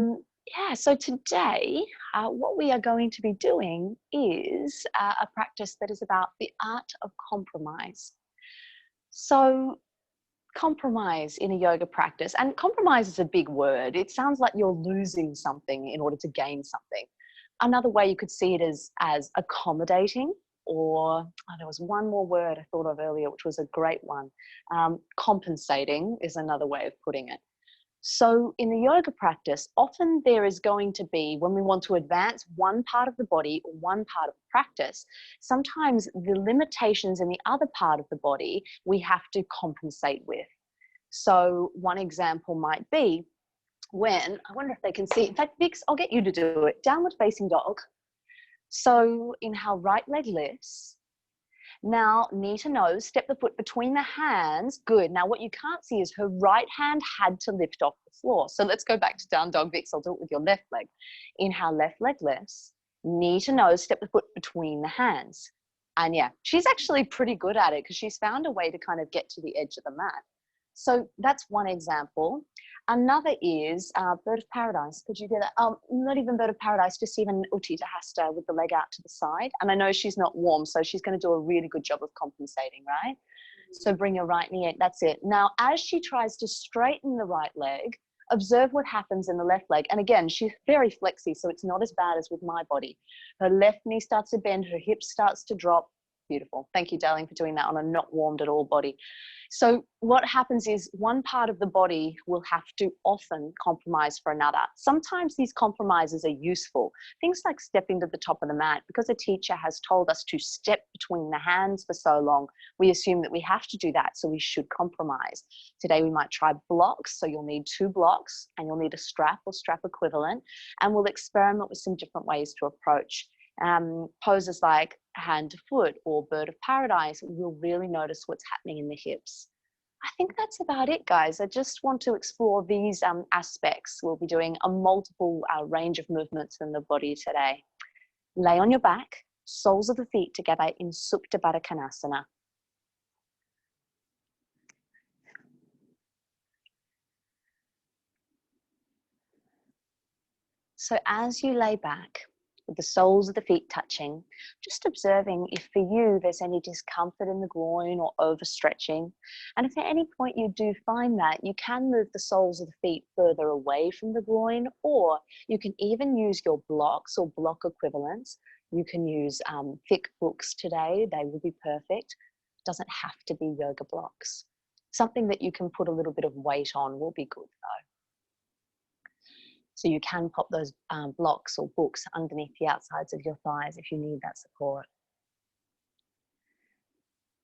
Yeah, so today, what we are going to be doing is a practice that is about the art of compromise. So, compromise in a yoga practice, and compromise is a big word. It sounds like you're losing something in order to gain something. Another way you could see it is as accommodating, or there was one more word I thought of earlier, which was a great one. Compensating is another way of putting it. So in the yoga practice, often there is going to be, when we want to advance one part of the body or one part of the practice, sometimes the limitations in the other part of the body we have to compensate with. So one example might be when, I wonder if they can see, in fact, Vix, I'll get you to do it, downward facing dog. So inhale, right leg lifts. Now, knee to nose, step the foot between the hands. Good. Now, what you can't see is her right hand had to lift off the floor. So let's go back to down dog, Vix. I'll do it with your left leg. Inhale, left leg lifts. Knee to nose, step the foot between the hands. And yeah, she's actually pretty good at it because she's found a way to kind of get to the edge of the mat. So that's one example. Another is bird of paradise. Could you do that? Not even bird of paradise, just even Uttita Hasta with the leg out to the side. And I know she's not warm, so she's going to do a really good job of compensating, right? So bring your right knee in. That's it. Now, as she tries to straighten the right leg, observe what happens in the left leg. And again, she's very flexy, so it's not as bad as with my body. Her left knee starts to bend, her hip starts to drop. Beautiful. Thank you, darling, for doing that on a not warmed at all body. So what happens is one part of the body will have to often compromise for another. Sometimes these compromises are useful. Things like stepping to the top of the mat. Because a teacher has told us to step between the hands for so long, we assume that we have to do that, so we should compromise. Today we might try blocks. So you'll need 2 blocks and you'll need a strap or strap equivalent. And we'll experiment with some different ways to approach. Poses like hand to foot or bird of paradise, we'll really notice what's happening in the hips. I think that's about it, guys. I just want to explore these aspects. We'll be doing a multiple range of movements in the body today. Lay on your back, soles of the feet together in Supta Baddha Konasana. So as you lay back, with the soles of the feet touching, just observing if for you there's any discomfort in the groin or overstretching. And if at any point you do find that, you can move the soles of the feet further away from the groin, or you can even use your blocks or block equivalents. You can use thick books today, they will be perfect. It doesn't have to be yoga blocks. Something that you can put a little bit of weight on will be good though. So you can pop those blocks or books underneath the outsides of your thighs if you need that support.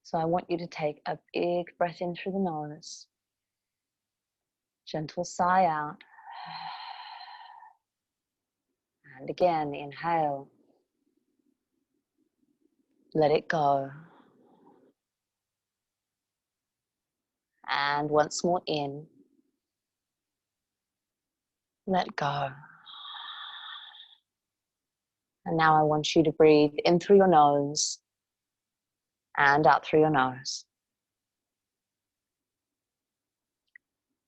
So I want you to take a big breath in through the nose. Gentle sigh out. And again, inhale. Let it go. And once more in. Let go. And now I want you to breathe in through your nose and out through your nose.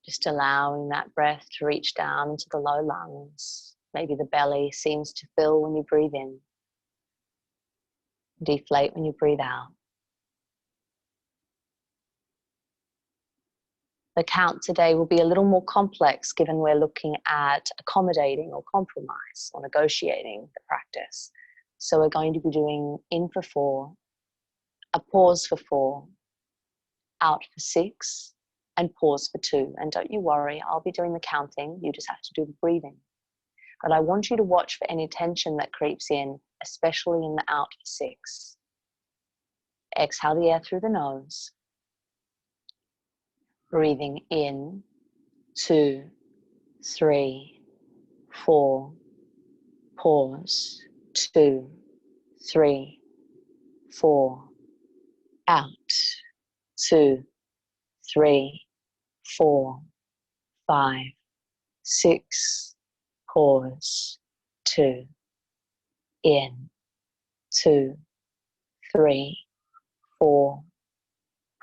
Just allowing that breath to reach down into the low lungs. Maybe the belly seems to fill when you breathe in. Deflate when you breathe out. The count today will be a little more complex given we're looking at accommodating or compromise or negotiating the practice. So we're going to be doing in for 4, a pause for 4, out for 6, and pause for 2. And don't you worry, I'll be doing the counting. You just have to do the breathing. But I want you to watch for any tension that creeps in, especially in the out for 6. Exhale the air through the nose. Breathing in, 2, 3, 4, pause, 2, 3, 4, out, 2, 3, 4, 5, 6, pause, 2, in, 2, 3, 4,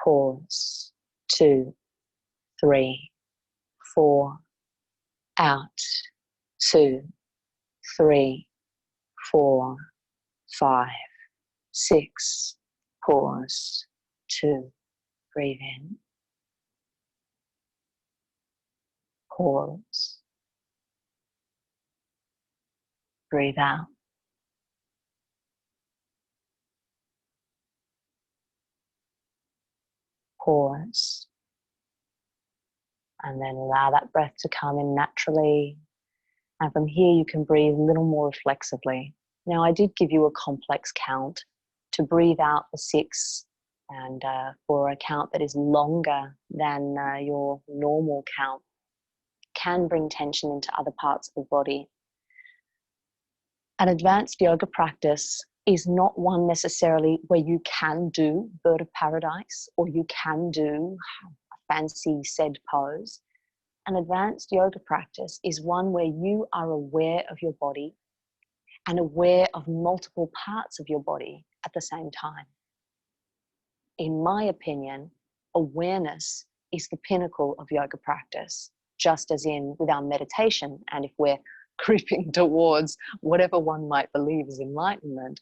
pause, 2, 3, 4, out, 2, 3, 4, 5, 6. Pause. 2. Breathe in. Pause. Breathe out. Pause. And then allow that breath to come in naturally. And from here, you can breathe a little more reflexively. Now, I did give you a complex count to breathe out for 6 and for a count that is longer than your normal count can bring tension into other parts of the body. An advanced yoga practice is not one necessarily where you can do bird of paradise or you can do a fancy said pose. An advanced yoga practice is one where you are aware of your body and aware of multiple parts of your body at the same time. In my opinion, awareness is the pinnacle of yoga practice, just as in with our meditation. And if we're creeping towards whatever one might believe is enlightenment,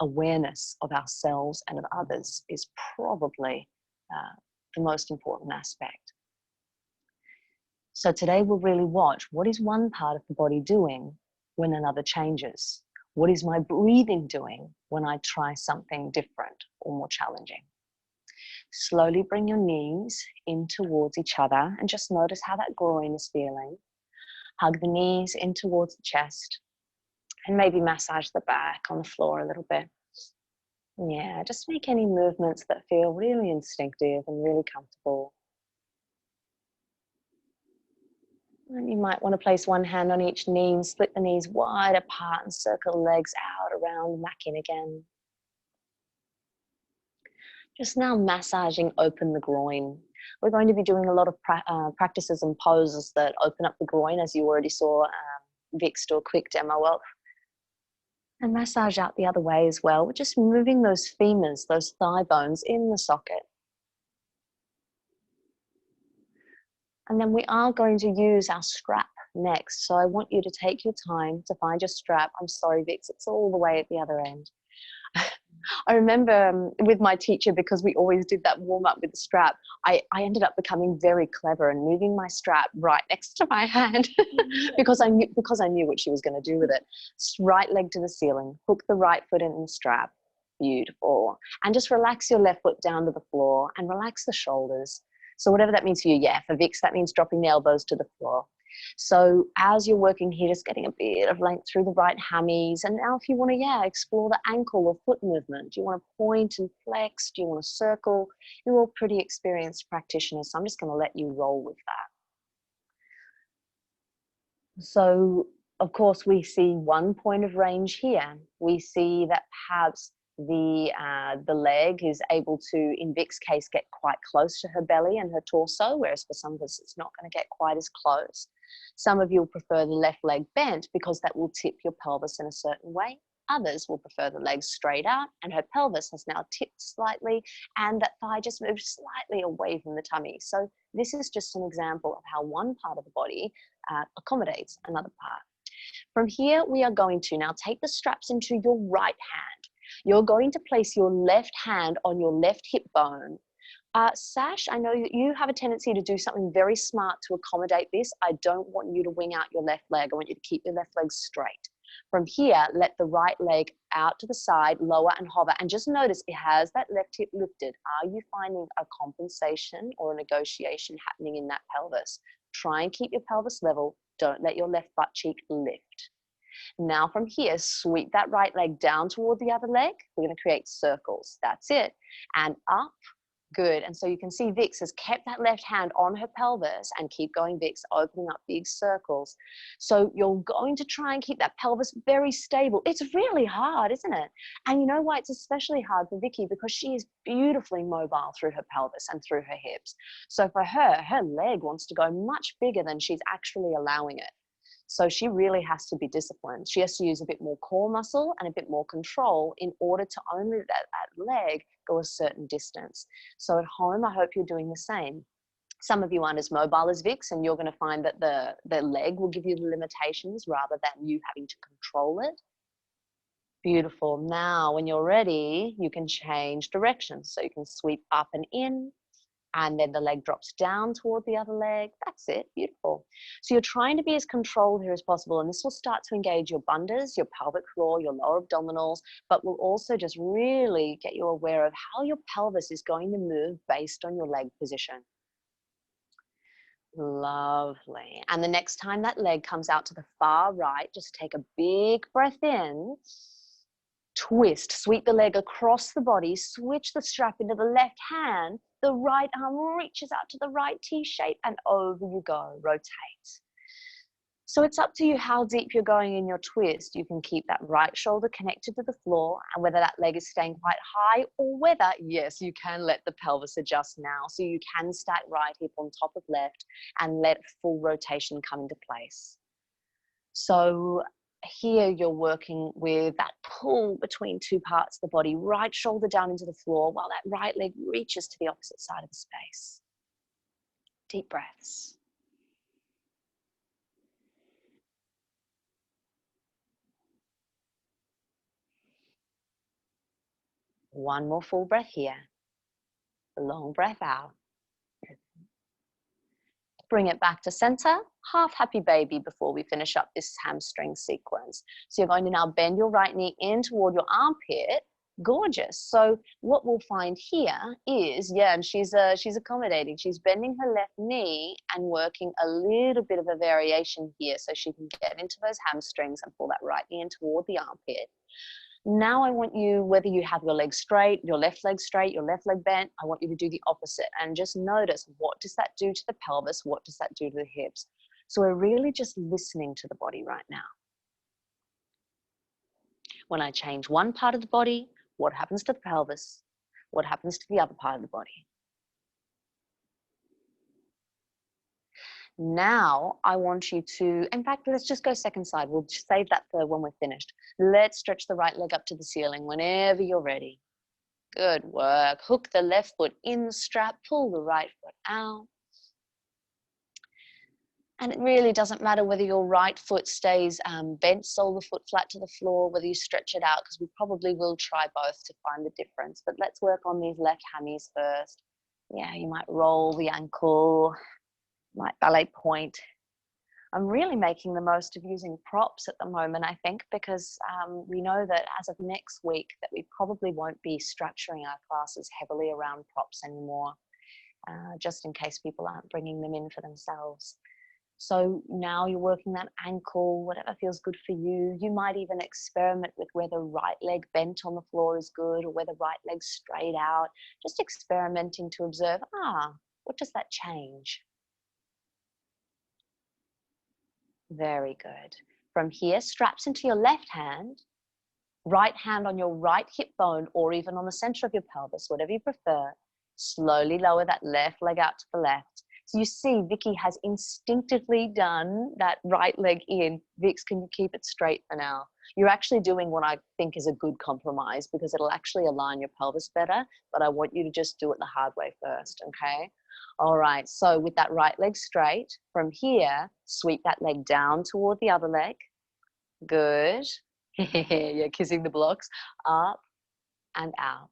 awareness of ourselves and of others is probably the most important aspect. So today we'll really watch, what is one part of the body doing when another changes? What is my breathing doing when I try something different or more challenging? Slowly bring your knees in towards each other and just notice how that groin is feeling. Hug the knees in towards the chest and maybe massage the back on the floor a little bit. Yeah, just make any movements that feel really instinctive and really comfortable. And you might want to place one hand on each knee and split the knees wide apart and circle the legs out, around, back in again. Just now massaging open the groin. We're going to be doing a lot of practices and poses that open up the groin, as you already saw Vix do a quick demo of. And massage out the other way as well. We're just moving those femurs, those thigh bones in the socket. And then we are going to use our strap next. So I want you to take your time to find your strap. I'm sorry, Vix, it's all the way at the other end. I remember with my teacher, because we always did that warm up with the strap, I ended up becoming very clever and moving my strap right next to my hand because I knew what she was going to do with it. Right leg to the ceiling, hook the right foot in the strap. Beautiful. And just relax your left foot down to the floor and relax the shoulders. So whatever that means for you, yeah, for Vix, that means dropping the elbows to the floor. So as you're working here, just getting a bit of length through the right hammies. And now if you want to, explore the ankle or foot movement. Do you want to point and flex? Do you want to circle? You're all pretty experienced practitioners, so I'm just going to let you roll with that. So, of course, we see one point of range here. We see that perhaps the leg is able to, in Vic's case, get quite close to her belly and her torso, whereas for some of us it's not going to get quite as close. Some of you will prefer the left leg bent because that will tip your pelvis in a certain way. Others will prefer the legs straight out and her pelvis has now tipped slightly and that thigh just moved slightly away from the tummy. So this is just an example of how one part of the body accommodates another part. From here, we are going to now take the straps into your right hand. You're going to place your left hand on your left hip bone. Sash, I know that you have a tendency to do something very smart to accommodate this. I don't want you to wing out your left leg. I want you to keep your left leg straight. From here, let the right leg out to the side, lower and hover, and just notice it has that left hip lifted. Are you finding a compensation or a negotiation happening in that pelvis? Try and keep your pelvis level. Don't let your left butt cheek lift. Now from here, sweep that right leg down toward the other leg. We're going to create circles. That's it. And up. Good. And so you can see Vix has kept that left hand on her pelvis and keep going, Vix, opening up big circles. So you're going to try and keep that pelvis very stable. It's really hard, isn't it? And you know why it's especially hard for Vicky? Because she is beautifully mobile through her pelvis and through her hips. So for her, her leg wants to go much bigger than she's actually allowing it. So she really has to be disciplined. She has to use a bit more core muscle and a bit more control in order to only let that leg go a certain distance. So at home, I hope you're doing the same. Some of you aren't as mobile as Vix, and you're going to find that the leg will give you the limitations rather than you having to control it. Beautiful. Now, when you're ready, you can change directions. So you can sweep up and in, and then the leg drops down toward the other leg. That's it. Beautiful. So you're trying to be as controlled here as possible, and this will start to engage your bundas, your pelvic floor, your lower abdominals, but will also just really get you aware of how your pelvis is going to move based on your leg position. Lovely. And the next time that leg comes out to the far right, just take a big breath in. Twist, sweep the leg across the body, switch the strap into the left hand, the right arm reaches out to the right T shape, and over you go, rotate. So it's up to you how deep you're going in your twist. You can keep that right shoulder connected to the floor, and whether that leg is staying quite high or whether, yes, you can let the pelvis adjust now. So you can stack right hip on top of left and let full rotation come into place. So here you're working with that pull between two parts of the body, right shoulder down into the floor while that right leg reaches to the opposite side of the space. Deep breaths. One more full breath here. Long breath out. Bring it back to center, half happy baby before we finish up this hamstring sequence. So you're going to now bend your right knee in toward your armpit. Gorgeous. So what we'll find here is, yeah, and she's accommodating. She's bending her left knee and working a little bit of a variation here so she can get into those hamstrings and pull that right knee in toward the armpit. Now I want you, whether you have your leg straight, your left leg straight, your left leg bent, I want you to do the opposite and just notice, what does that do to the pelvis? What does that do to the hips? So we're really just listening to the body right now. When I change one part of the body, what happens to the pelvis? What happens to the other part of the body? Now I want you to, in fact, let's just go second side. We'll save that for when we're finished. Let's stretch the right leg up to the ceiling whenever you're ready. Good work. Hook the left foot in the strap, pull the right foot out. And it really doesn't matter whether your right foot stays bent, sole the foot flat to the floor, whether you stretch it out, because we probably will try both to find the difference. But let's work on these left hammies first. Yeah, you might roll the ankle, might ballet point. I'm really making the most of using props at the moment, I think, because we know that as of next week that we probably won't be structuring our classes heavily around props anymore, just in case people aren't bringing them in for themselves. So now you're working that ankle, whatever feels good for you. You might even experiment with whether right leg bent on the floor is good or whether right leg straight out. Just experimenting to observe, what does that change? Very good. From here, straps into your left hand, right hand on your right hip bone or even on the center of your pelvis, whatever you prefer. Slowly lower that left leg out to the left. So you see Vicky has instinctively done that right leg in. Vix, can you keep it straight for now? You're actually doing what I think is a good compromise because it'll actually align your pelvis better, but I want you to just do it the hard way first, okay? All right, so with that right leg straight, from here, sweep that leg down toward the other leg. Good. You're kissing the blocks. Up and out.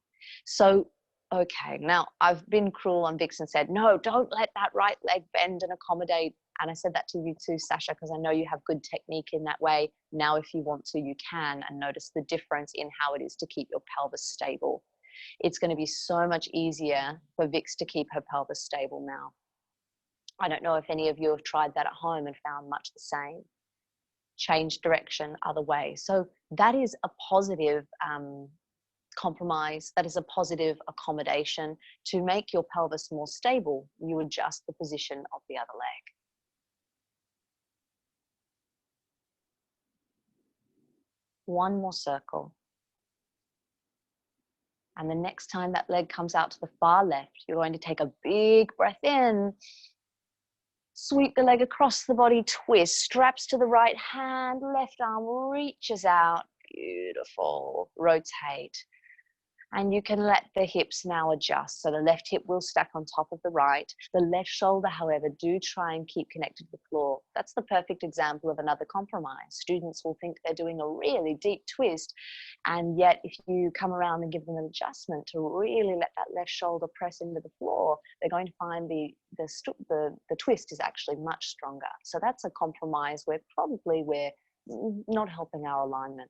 So, okay, now I've been cruel on Vix and said, no, don't let that right leg bend and accommodate. And I said that to you too, Sasha, because I know you have good technique in that way. Now, if you want to, you can, and notice the difference in how it is to keep your pelvis stable. It's going to be so much easier for Vix to keep her pelvis stable now. I don't know if any of you have tried that at home and found much the same. Change direction, other way. So that is a positive compromise. That is a positive accommodation. To make your pelvis more stable, you adjust the position of the other leg. One more circle. And the next time that leg comes out to the far left, you're going to take a big breath in. Sweep the leg across the body, twist, straps to the right hand, left arm reaches out. Beautiful. Rotate. And you can let the hips now adjust. So the left hip will stack on top of the right. The left shoulder, however, do try and keep connected to the floor. That's the perfect example of another compromise. Students will think they're doing a really deep twist, and yet if you come around and give them an adjustment to really let that left shoulder press into the floor, they're going to find the twist is actually much stronger. So that's a compromise where probably we're not helping our alignment.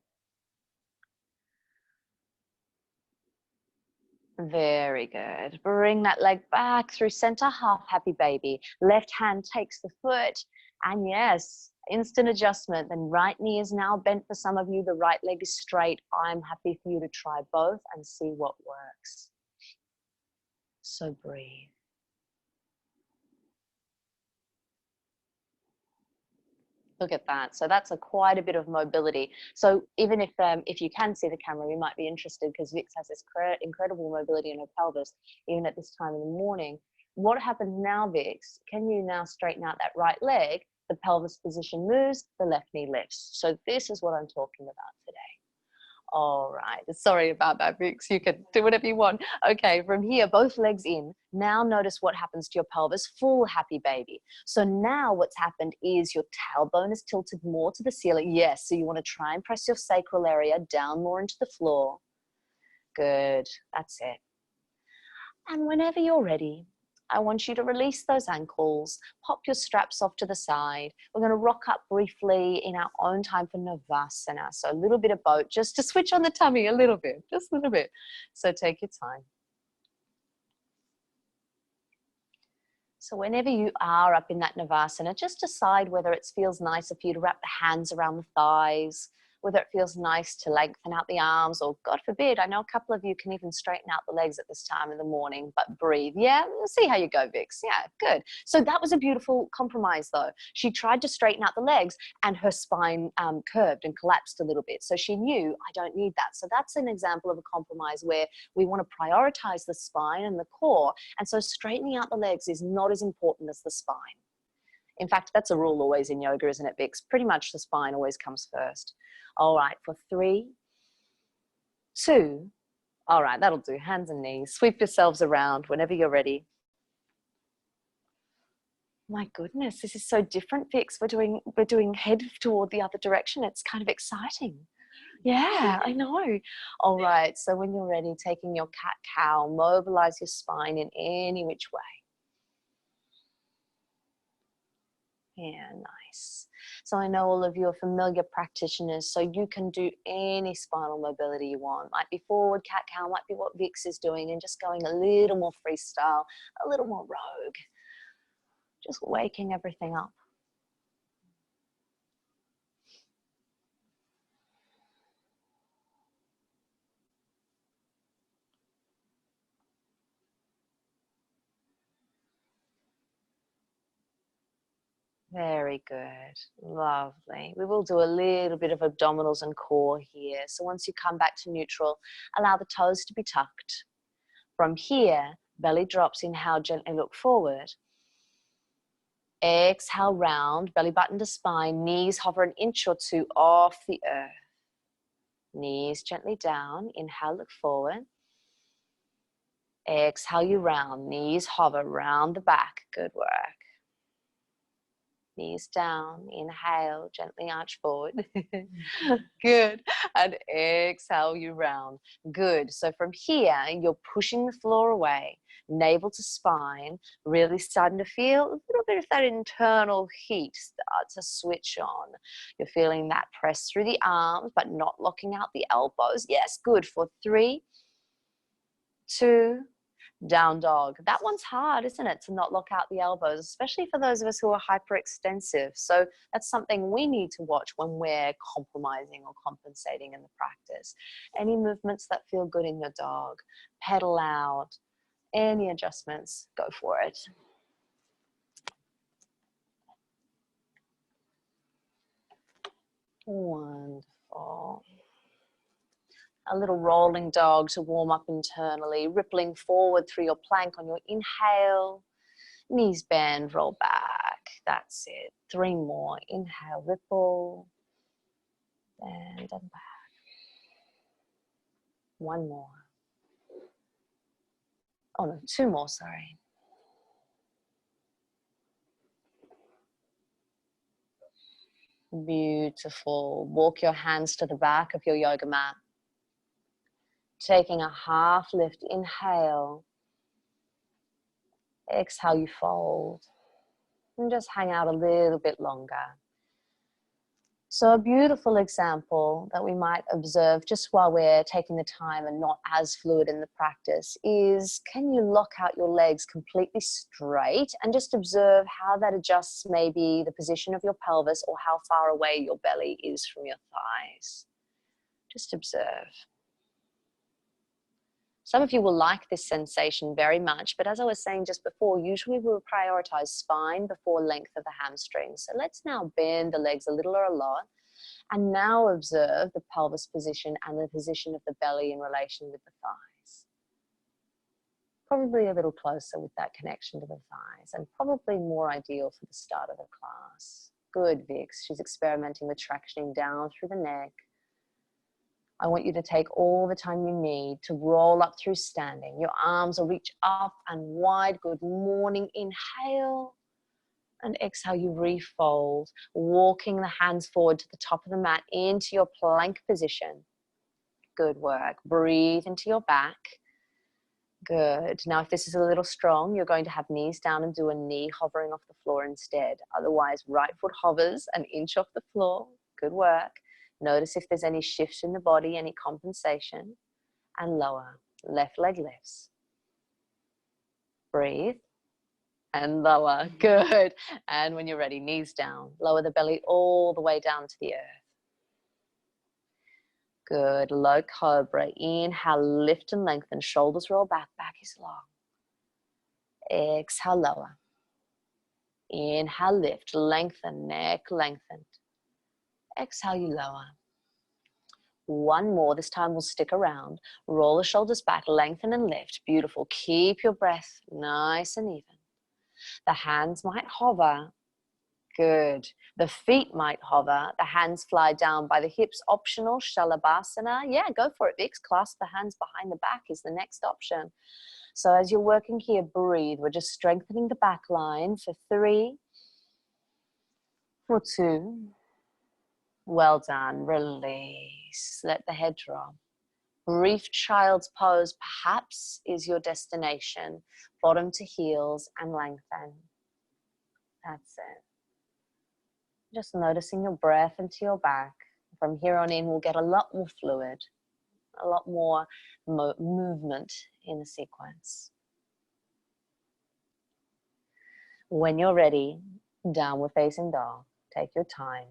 Very good. Bring that leg back through center, half happy baby. Left hand takes the foot, and yes, instant adjustment. Then right knee is now bent for some of you. The right leg is straight. I'm happy for you to try both and see what works. So breathe. Look at that. So that's quite a bit of mobility. So even if you can see the camera, you might be interested because Vix has this incredible mobility in her pelvis, even at this time in the morning. What happens now, Vix? Can you now straighten out that right leg? The pelvis position moves, the left knee lifts. So this is what I'm talking about today. All right, sorry about that, Vix. You can do whatever you want. Okay, from here, both legs in. Now notice what happens to your pelvis, full happy baby. So now what's happened is your tailbone is tilted more to the ceiling. Yes, so you want to try and press your sacral area down more into the floor. Good, that's it. And whenever you're ready, I want you to release those ankles, pop your straps off to the side. We're going to rock up briefly in our own time for Navasana. So a little bit of boat, just to switch on the tummy a little bit, just a little bit. So take your time. So whenever you are up in that Navasana, just decide whether it feels nicer for you to wrap the hands around the thighs, whether it feels nice to lengthen out the arms, or God forbid, I know a couple of you can even straighten out the legs at this time in the morning, but breathe. Yeah, we'll see how you go, Vix. Yeah, good. So that was a beautiful compromise though. She tried to straighten out the legs and her spine curved and collapsed a little bit. So she knew, I don't need that. So that's an example of a compromise where we want to prioritize the spine and the core. And so straightening out the legs is not as important as the spine. In fact, that's a rule always in yoga, isn't it, Vix? Pretty much the spine always comes first. All right, for 3, 2, all right, that'll do. Hands and knees. Sweep yourselves around whenever you're ready. My goodness, this is so different, Vix. We're doing head toward the other direction. It's kind of exciting. Yeah, I know. All right, so when you're ready, taking your cat-cow, mobilize your spine in any which way. Yeah, nice. So I know all of you are familiar practitioners, so you can do any spinal mobility you want. Might be forward cat-cow, might be what Vix is doing, and just going a little more freestyle, a little more rogue. Just waking everything up. Very good. Lovely. We will do a little bit of abdominals and core here. So once you come back to neutral, allow the toes to be tucked. From here, belly drops. Inhale, gently look forward. Exhale, round, belly button to spine, knees hover an inch or two off the earth. Knees gently down. Inhale, look forward. Exhale, you round. Knees hover round the back. Good work. Knees down, inhale, gently arch forward. Good. And exhale, you round. Good. So from here, you're pushing the floor away, navel to spine, really starting to feel a little bit of that internal heat start to switch on. You're feeling that press through the arms, but not locking out the elbows. Yes, good. For 3, 2, down dog. That one's hard, isn't it, to not lock out the elbows, especially for those of us who are hyperextensive. So that's something we need to watch when we're compromising or compensating in the practice. Any movements that feel good in your dog, pedal out, any adjustments, go for it. Wonderful. A little rolling dog to warm up internally, rippling forward through your plank on your inhale. Knees bend, roll back. That's it. 3 more. Inhale, ripple. Bend and back. 1 more. Oh no, two more, sorry. Beautiful. Walk your hands to the back of your yoga mat. Taking a half lift, inhale. Exhale, you fold. And just hang out a little bit longer. So a beautiful example that we might observe just while we're taking the time and not as fluid in the practice is, can you lock out your legs completely straight and just observe how that adjusts maybe the position of your pelvis or how far away your belly is from your thighs. Just observe. Some of you will like this sensation very much, but as I was saying just before, usually we'll prioritize spine before length of the hamstrings. So let's now bend the legs a little or a lot, and now observe the pelvis position and the position of the belly in relation with the thighs. Probably a little closer with that connection to the thighs, and probably more ideal for the start of the class. Good, Vix. She's experimenting with tractioning down through the neck. I want you to take all the time you need to roll up through standing. Your arms will reach up and wide. Good morning. Inhale. And exhale, you refold. Walking the hands forward to the top of the mat into your plank position. Good work. Breathe into your back. Good. Now, if this is a little strong, you're going to have knees down and do a knee hovering off the floor instead. Otherwise, right foot hovers an inch off the floor. Good work. Notice if there's any shifts in the body, any compensation. And lower. Left leg lifts. Breathe. And lower. Good. And when you're ready, knees down. Lower the belly all the way down to the earth. Good. Low cobra. Inhale, lift and lengthen. Shoulders roll back. Back is long. Exhale, lower. Inhale, lift. Lengthen. Neck lengthened. Exhale, you lower. One more. This time we'll stick around. Roll the shoulders back. Lengthen and lift. Beautiful. Keep your breath nice and even. The hands might hover. Good. The feet might hover. The hands fly down by the hips. Optional. Shalabhasana. Yeah, go for it, Vix. Clasp the hands behind the back is the next option. So as you're working here, breathe. We're just strengthening the back line for 3, for 2. Well done. Release. Let the head drop. Brief child's pose perhaps is your destination. Bottom to heels and lengthen. That's it. Just noticing your breath into your back. From here on in, we'll get a lot more fluid, a lot more movement in the sequence. When you're ready, downward facing dog. Take your time.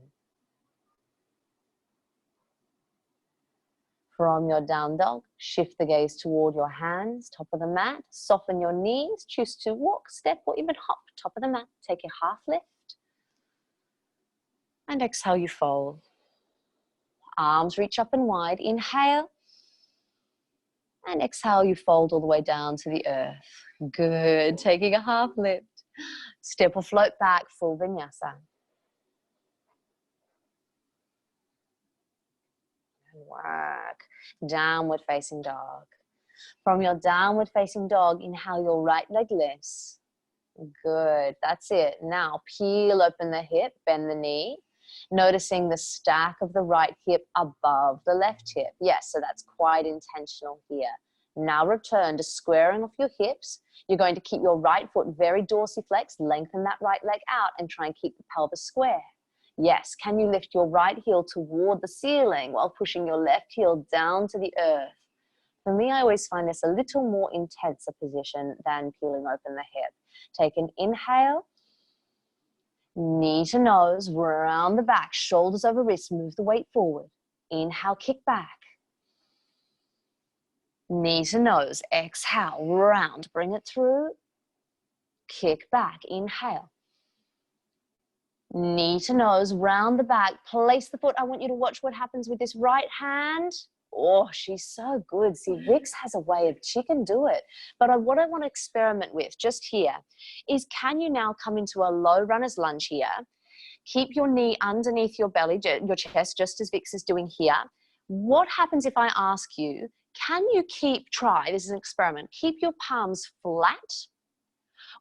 From your down dog, shift the gaze toward your hands, top of the mat. Soften your knees. Choose to walk, step, or even hop. Top of the mat. Take your half lift. And exhale, you fold. Arms reach up and wide. Inhale. And exhale, you fold all the way down to the earth. Good. Taking a half lift. Step or float back, full vinyasa. Good work. Downward facing dog. From your downward facing dog, inhale, your right leg lifts. Good. That's it. Now, peel open the hip, bend the knee. Noticing the stack of the right hip above the left hip. Yes, so that's quite intentional here. Now return to squaring off your hips. You're going to keep your right foot very dorsiflexed, lengthen that right leg out and try and keep the pelvis square. Yes, can you lift your right heel toward the ceiling while pushing your left heel down to the earth? For me, I always find this a little more intense a position than peeling open the hip. Take an inhale. Knee to nose, round the back, shoulders over wrists, move the weight forward. Inhale, kick back. Knee to nose, exhale, round, bring it through. Kick back, inhale. Knee to nose, round the back, place the foot. I want you to watch what happens with this right hand. Oh, she's so good. See, Vix has a way of, she can do it. But what I want to experiment with just here is, can you now come into a low runner's lunge here? Keep your knee underneath your belly, your chest, just as Vix is doing here. What happens if I ask you, can you try, this is an experiment, keep your palms flat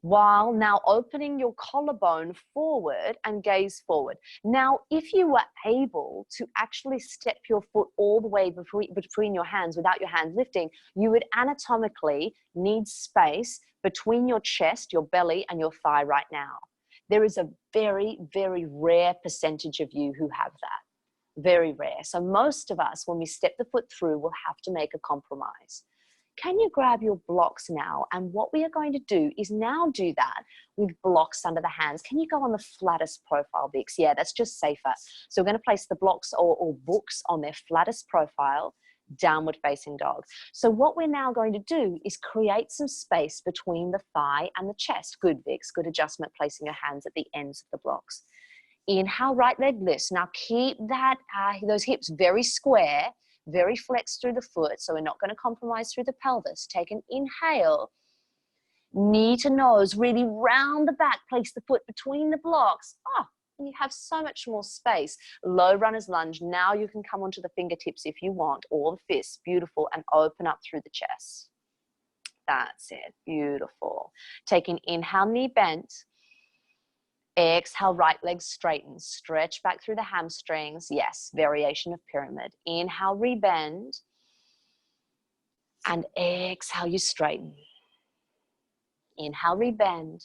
while now opening your collarbone forward and gaze forward. Now, if you were able to actually step your foot all the way between your hands without your hands lifting, you would anatomically need space between your chest, your belly, and your thigh right now. There is a very, very rare percentage of you who have that. Very rare. So most of us, when we step the foot through, will have to make a compromise. Can you grab your blocks now? And what we are going to do is now do that with blocks under the hands. Can you go on the flattest profile, Vix? Yeah, that's just safer. So we're going to place the blocks or books on their flattest profile, downward facing dog. So what we're now going to do is create some space between the thigh and the chest. Good, Vix. Good adjustment, placing your hands at the ends of the blocks. Inhale, right leg lifts. Now keep that those hips very square, very flexed through the foot, so we're not going to compromise through the pelvis. Take an inhale, knee to nose, really round the back, place the foot between the blocks. Oh, you have so much more space. Low runner's lunge. Now you can come onto the fingertips if you want, or the fists. Beautiful, and open up through the chest. That's it. Beautiful. Take an inhale, knee bent. Exhale, right leg straightens. Stretch back through the hamstrings. Yes, variation of pyramid. Inhale, rebend. And exhale, you straighten. Inhale, rebend.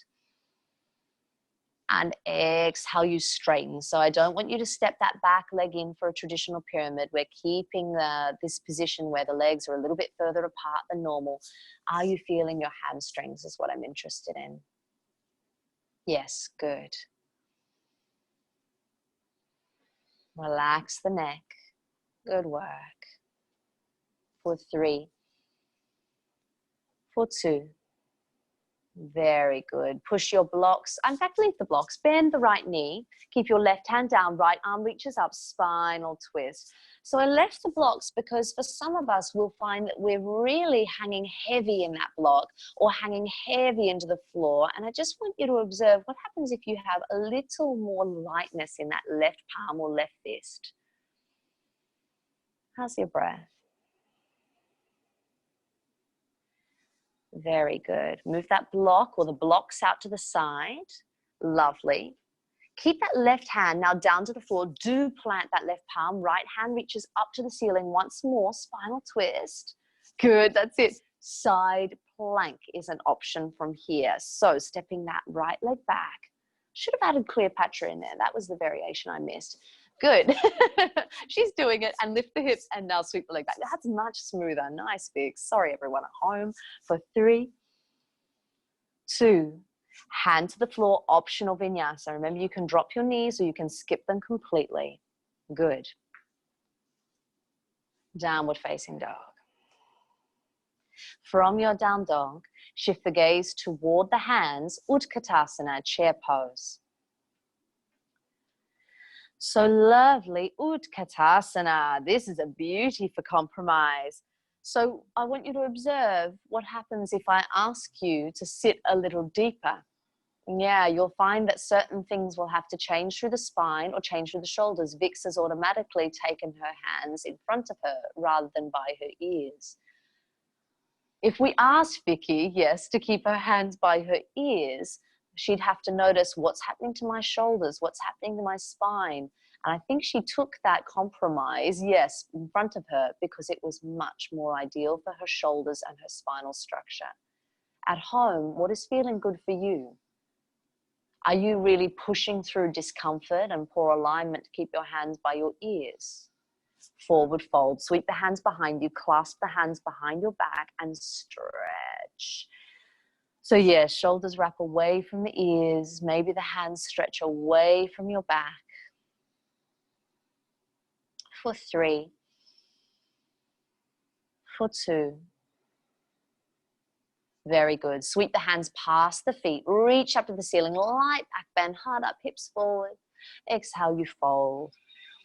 And exhale, you straighten. So I don't want you to step that back leg in for a traditional pyramid. We're keeping this position where the legs are a little bit further apart than normal. Are you feeling your hamstrings is what I'm interested in. Yes, good. Relax the neck. Good work. For 3. For 2. Very good. Push your blocks. In fact, leave the blocks. Bend the right knee. Keep your left hand down. Right arm reaches up. Spinal twist. So I left the blocks because for some of us, we'll find that we're really hanging heavy in that block or hanging heavy into the floor. And I just want you to observe what happens if you have a little more lightness in that left palm or left fist. How's your breath? Very good. Move that block or the blocks out to the side. Lovely. Keep that left hand now down to the floor. Do plant that left palm. Right hand reaches up to the ceiling once more. Spinal twist. Good, that's it. Side plank is an option from here. So stepping that right leg back. Should have added Cleopatra in there. That was the variation I missed. Good. She's doing it. And lift the hips and now sweep the leg back. That's much smoother. Nice, Vix. Sorry, everyone at home. For 3, 2, hand to the floor, optional vinyasa. Remember, you can drop your knees or you can skip them completely. Good. Downward facing dog. From your down dog, shift the gaze toward the hands, Utkatasana, chair pose. So lovely, Utkatasana. This is a beauty for compromise. So I want you to observe what happens if I ask you to sit a little deeper. Yeah, you'll find that certain things will have to change through the spine or change through the shoulders. Vix has automatically taken her hands in front of her rather than by her ears. If we asked Vicky, yes, to keep her hands by her ears, she'd have to notice what's happening to my shoulders, what's happening to my spine. And I think she took that compromise, yes, in front of her because it was much more ideal for her shoulders and her spinal structure. At home, what is feeling good for you? Are you really pushing through discomfort and poor alignment to keep your hands by your ears? Forward fold, sweep the hands behind you, clasp the hands behind your back and stretch. So yeah, shoulders wrap away from the ears, maybe the hands stretch away from your back. For 3, for 2. Very good. Sweep the hands past the feet, reach up to the ceiling, light back bend, heart up, hips forward. Exhale, you fold.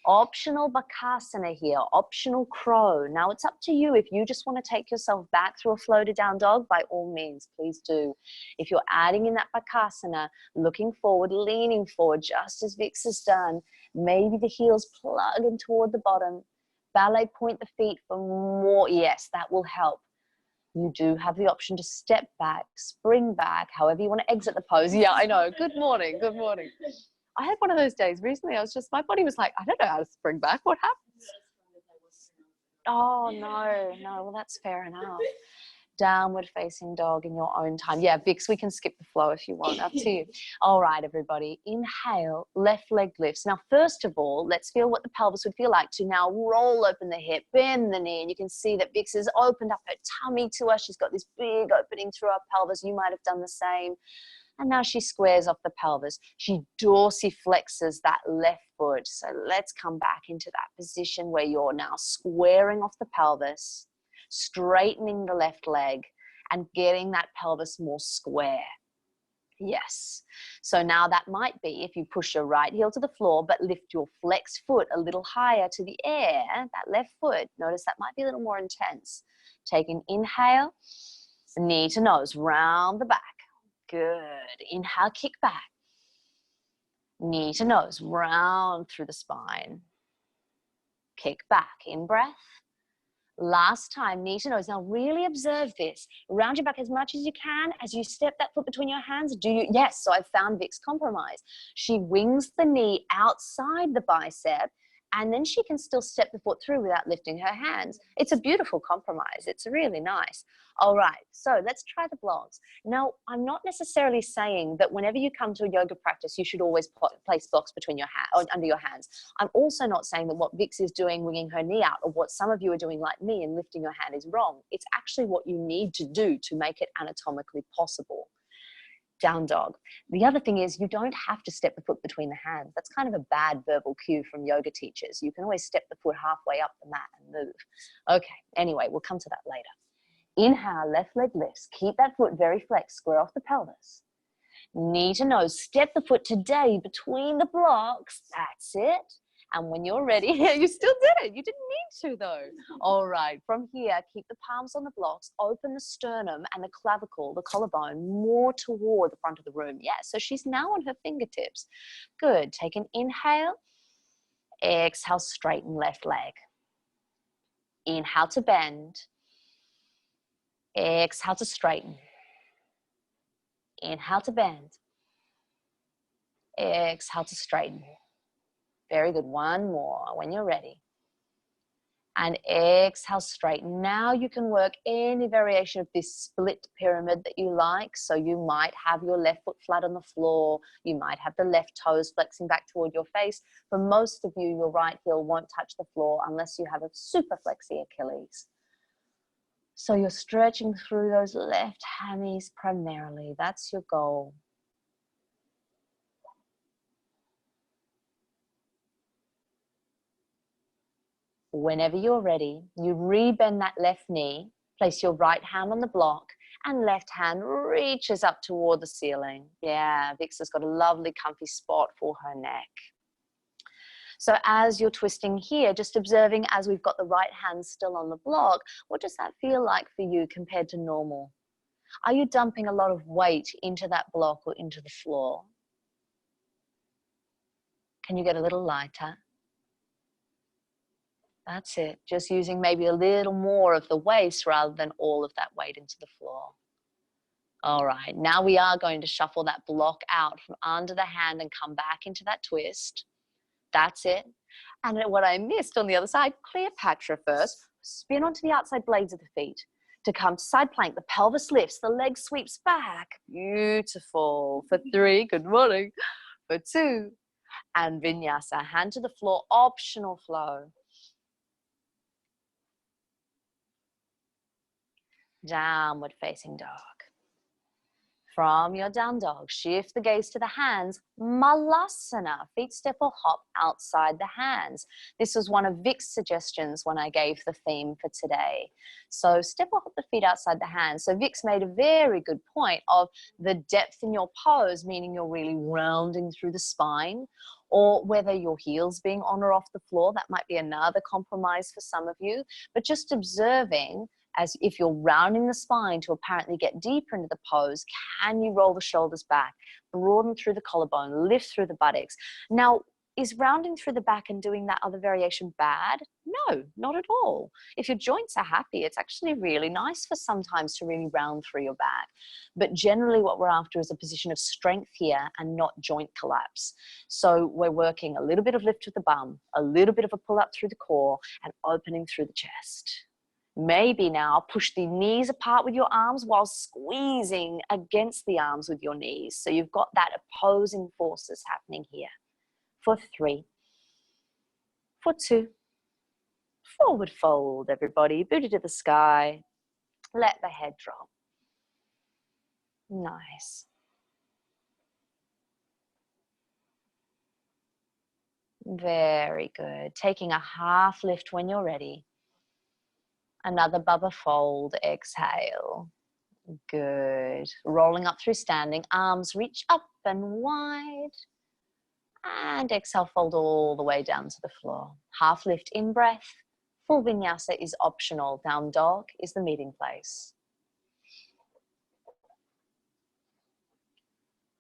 Optional Bakasana here, optional crow. Now it's up to you. If you just want to take yourself back through a floated down dog, by all means, please do. If you're adding in that Bakasana, looking forward, leaning forward, just as Vix has done, maybe the heels plug in toward the bottom, ballet point the feet for more. Yes, that will help. You do have the option to step back, spring back, however you want to exit the pose. Yeah, I know. Good morning. Good morning. I had one of those days recently. My body was like, I don't know how to spring back. What happened? Oh, no. Well, that's fair enough. Downward facing dog in your own time. Yeah, Vix, we can skip the flow if you want. Up to you. All right, everybody. Inhale, left leg lifts. Now, first of all, let's feel what the pelvis would feel like to now roll open the hip, bend the knee, and you can see that Vix has opened up her tummy to us. She's got this big opening through her pelvis. You might have done the same. And now she squares off the pelvis. She dorsiflexes that left foot. So let's come back into that position where you're now squaring off the pelvis, straightening the left leg, and getting that pelvis more square. Yes. So now that might be if you push your right heel to the floor, but lift your flexed foot a little higher to the air, that left foot. Notice that might be a little more intense. Take an inhale, knee to nose, round the back. Good. Inhale, kick back. Knee to nose, round through the spine. Kick back, in breath. Last time, knee to nose. Now really observe this. Round your back as much as you can as you step that foot between your hands. Yes, so I've found Vic's compromise. She wings the knee outside the bicep, and then she can still step the foot through without lifting her hands. It's a beautiful compromise. It's really nice. All right, so let's try the blocks. Now, I'm not necessarily saying that whenever you come to a yoga practice, you should always place blocks between your hands, under your hands. I'm also not saying that what Vix is doing, winging her knee out, or what some of you are doing like me and lifting your hand is wrong. It's actually what you need to do to make it anatomically possible. Down dog. The other thing is you don't have to step the foot between the hands. That's kind of a bad verbal cue from yoga teachers. You can always step the foot halfway up the mat and move. Okay, anyway, we'll come to that later. Inhale, left leg lifts. Keep that foot very flexed, square off the pelvis. Knee to nose, step the foot today between the blocks. That's it. And when you're ready, you still did it. You didn't need to though. All right, from here, keep the palms on the blocks, open the sternum and the clavicle, the collarbone, more toward the front of the room. Yeah, so she's now on her fingertips. Good, take an inhale. Exhale, straighten left leg. Inhale to bend. Exhale to straighten. Inhale to bend. Exhale to straighten. Very good. One more when you're ready. And exhale, straighten. Now you can work any variation of this split pyramid that you like. So you might have your left foot flat on the floor. You might have the left toes flexing back toward your face. For most of you, your right heel won't touch the floor unless you have a super flexy Achilles. So you're stretching through those left hammies primarily. That's your goal. Whenever you're ready, you rebend that left knee, place your right hand on the block, and left hand reaches up toward the ceiling. Yeah, Vix has got a lovely comfy spot for her neck. So as you're twisting here, just observing as we've got the right hand still on the block, what does that feel like for you compared to normal? Are you dumping a lot of weight into that block or into the floor? Can you get a little lighter? That's it. Just using maybe a little more of the waist rather than all of that weight into the floor. All right, now we are going to shuffle that block out from under the hand and come back into that twist. That's it. And what I missed on the other side, Cleopatra first. Spin onto the outside blades of the feet. To come to side plank, the pelvis lifts, the leg sweeps back. Beautiful. For 3, good morning. For 2, and vinyasa, hand to the floor, optional flow. Downward facing dog. From your down dog, shift the gaze to the hands. Malasana, feet step or hop outside the hands. This was one of Vic's suggestions when I gave the theme for today. So step or hop the feet outside the hands. So Vic's made a very good point of the depth in your pose, meaning you're really rounding through the spine, or whether your heels being on or off the floor. That might be another compromise for some of you, but just observing as if you're rounding the spine to apparently get deeper into the pose, can you roll the shoulders back, broaden through the collarbone, lift through the buttocks? Now, Is rounding through the back and doing that other variation bad? No, not at all. If your joints are happy, it's actually really nice for sometimes to really round through your back. But generally what we're after is a position of strength here and not joint collapse. So we're working a little bit of lift with the bum, a little bit of a pull up through the core, and opening through the chest. Maybe now push the knees apart with your arms while squeezing against the arms with your knees. So you've got that opposing forces happening here. For 3, for 2, forward fold, everybody, booty to the sky, let the head drop. Nice. Very good. Taking a half lift when you're ready. Another Bubba fold, exhale. Good. Rolling up through standing, arms reach up and wide. And exhale, fold all the way down to the floor. Half lift in breath. Full vinyasa is optional. Down dog is the meeting place.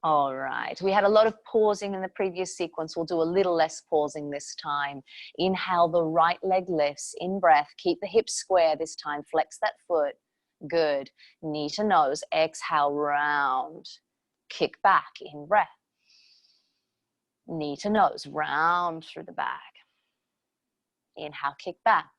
All right, we had a lot of pausing in the previous sequence. We'll do a little less pausing this time. Inhale, the right leg lifts. In breath, keep the hips square this time. Flex that foot. Good. Knee to nose. Exhale, round. Kick back in breath. Knee to nose, round through the back. Inhale, kick back.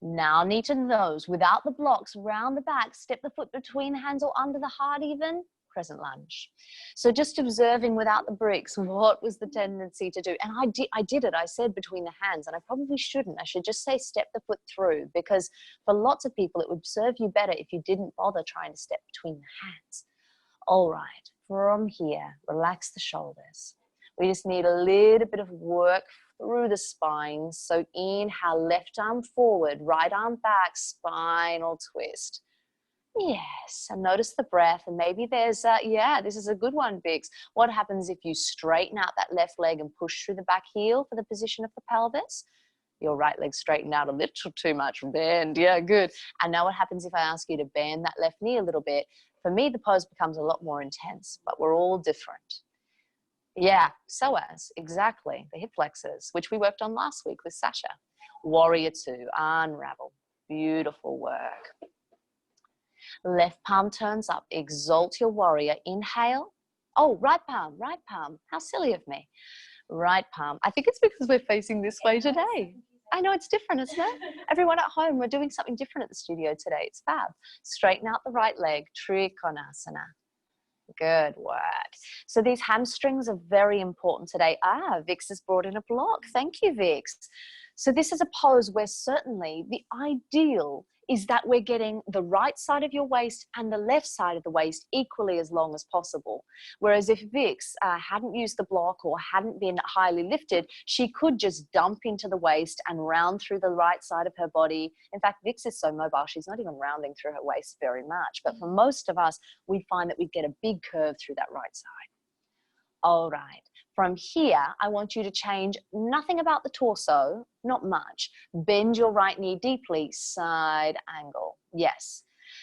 Now knee to nose, without the blocks, round the back. Step the foot between the hands or under the heart even. Crescent lunge. So just observing without the bricks, what was the tendency to do? And I did it. I said between the hands, and I probably shouldn't. I should just say step the foot through, because for lots of people, it would serve you better if you didn't bother trying to step between the hands. All right, from here, relax the shoulders. We just need a little bit of work through the spine. So inhale, left arm forward, right arm back, spinal twist. Yes, and notice the breath, and maybe there's, yeah, this is a good one, Vix. What happens if you straighten out that left leg and push through the back heel for the position of the pelvis? Your right leg straightened out a little too much, bend, yeah, good. And now what happens if I ask you to bend that left knee a little bit? For me, the pose becomes a lot more intense, but we're all different. Yeah, psoas, exactly, the hip flexors, which we worked on last week with Sasha. Warrior 2, unravel, beautiful work. Left palm turns up, exalt your warrior, inhale. Oh, right palm, how silly of me. Right palm, I think it's because we're facing this way today. I know it's different, isn't it? Everyone at home, we're doing something different at the studio today, it's fab. Straighten out the right leg, Trikonasana. Good work. So these hamstrings are very important today. Vix has brought in a block. Thank you, Vix. So this is a pose where certainly the ideal is that we're getting the right side of your waist and the left side of the waist equally as long as possible. Whereas if Vix hadn't used the block or hadn't been highly lifted, she could just dump into the waist and round through the right side of her body. In fact, Vix is so mobile, she's not even rounding through her waist very much. But for most of us, we find that we get a big curve through that right side. All right. From here, I want you to change nothing about the torso, not much. Bend your right knee deeply, side angle. Yes.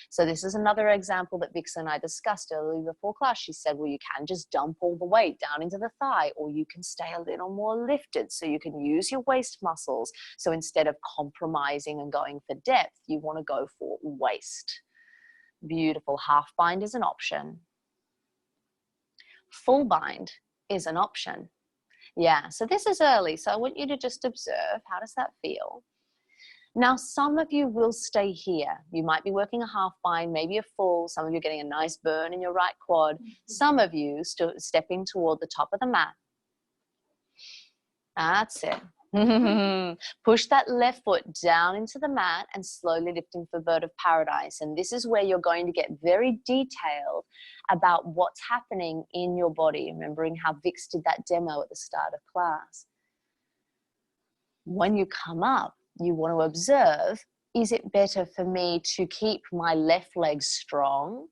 So this is another example that Vix and I discussed earlier before class. She said, well, you can just dump all the weight down into the thigh, or you can stay a little more lifted so you can use your waist muscles. So instead of compromising and going for depth, you want to go for waist. Beautiful. Half bind is an option. Full bind is an option. Yeah, so this is early, so I want you to just observe, how does that feel? Now, some of you will stay here. You might be working a half bind, maybe a full. Some of you are getting a nice burn in your right quad. Some of you stepping toward the top of the mat. That's it. Push that left foot down into the mat and slowly lifting for bird of paradise. And this is where you're going to get very detailed about what's happening in your body, remembering how Vix did that demo at the start of class. When you come up, you want to observe, is it better for me to keep my left leg strong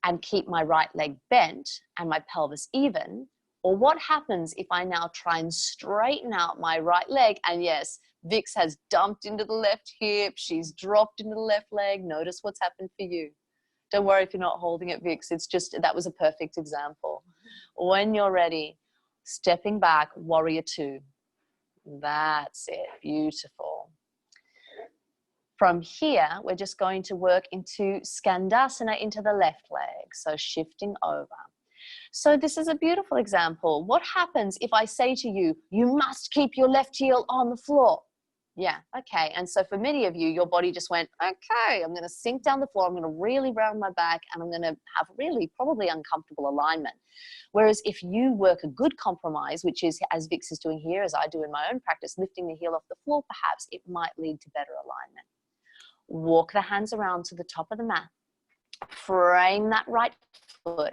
and keep my right leg bent and my pelvis even? Or what happens if I now try and straighten out my right leg? And yes, Vix has dumped into the left hip. She's dropped into the left leg. Notice what's happened for you. Don't worry if you're not holding it, Vix. It's just, that was a perfect example. When you're ready, Stepping back, warrior two. That's it, beautiful. From here, we're just going to work into Skandasana into the left leg, so shifting over. So this is a beautiful example. What happens if I say to you, you must keep your left heel on the floor? Yeah, okay. And so for many of you, your body just went, okay, I'm going to sink down the floor, I'm going to really round my back, and I'm going to have really probably uncomfortable alignment. Whereas if you work a good compromise, which is as Vix is doing here, as I do in my own practice, lifting the heel off the floor, perhaps it might lead to better alignment. Walk the hands around to the top of the mat. Frame that right foot.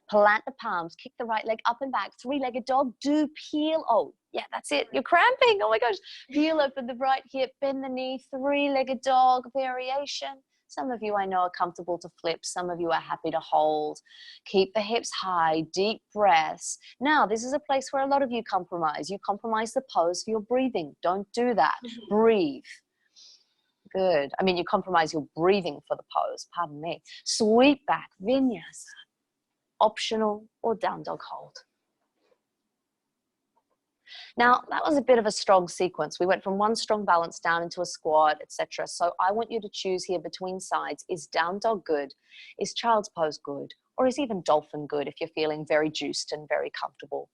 Plant the palms. Kick the right leg up and back. Three-legged dog. Do peel. Oh, yeah, that's it. You're cramping. Oh my gosh. Peel open the right hip. Bend the knee. Three-legged dog variation. Some of you I know are comfortable to flip. Some of you are happy to hold. Keep the hips high. Deep breaths. Now, this is a place where a lot of you compromise. You compromise the pose for your breathing. Don't do that. Breathe. Good. I mean, you compromise your breathing for the pose. Pardon me. Sweep back, vinyasa. Optional or down dog hold. Now, that was a bit of a strong sequence. We went from one strong balance down into a squat, etc. So I want you to choose here between sides. Is down dog good? Is child's pose good? Or is even dolphin good if you're feeling very juiced and very comfortable?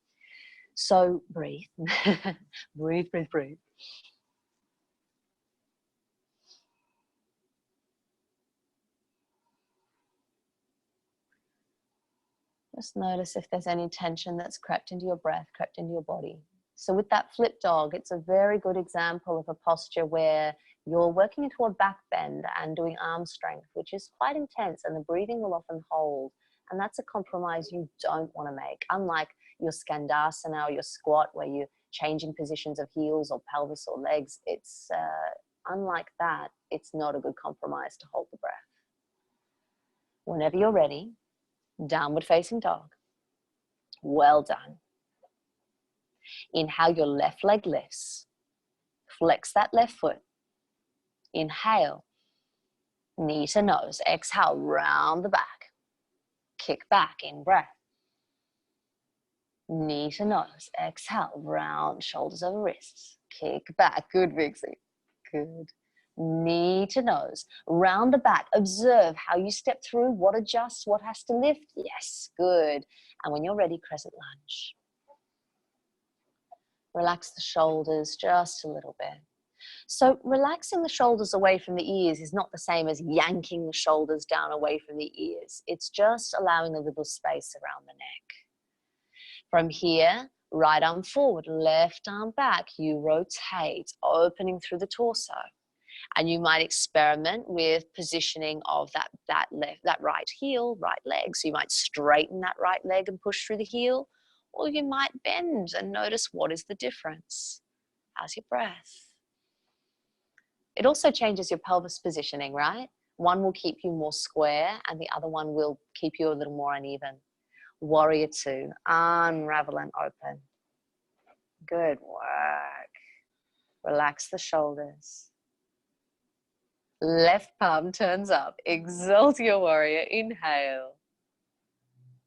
So breathe. Breathe, breathe, breathe. Just notice if there's any tension that's crept into your breath, crept into your body. So with that flip dog, it's a very good example of a posture where you're working into a back bend and doing arm strength, which is quite intense, and the breathing will often hold. And that's a compromise you don't want to make. Unlike your Skandasana or your squat where you're changing positions of heels or pelvis or legs, it's unlike that, it's not a good compromise to hold the breath. Whenever you're ready, downward facing dog. Well done. Inhale, your left leg lifts. Flex that left foot. Inhale, knee to nose. Exhale, round the back. Kick back, in breath. Knee to nose. Exhale, round, shoulders over wrists. Kick back. Good, Vixie. Good. Knee to nose. Round the back. Observe how you step through, what adjusts, what has to lift. Yes, good. And when you're ready, crescent lunge. Relax the shoulders just a little bit. So relaxing the shoulders away from the ears is not the same as yanking the shoulders down away from the ears. It's just allowing a little space around the neck. From here, right arm forward, left arm back. You rotate, opening through the torso. And you might experiment with positioning of that right heel, right leg. So you might straighten that right leg and push through the heel, or you might bend and notice what is the difference. How's your breath? It also changes your pelvis positioning, right? One will keep you more square and the other one will keep you a little more uneven. Warrior two, unravel and open. Good work. Relax the shoulders. Left palm turns up. Exalt your warrior. Inhale.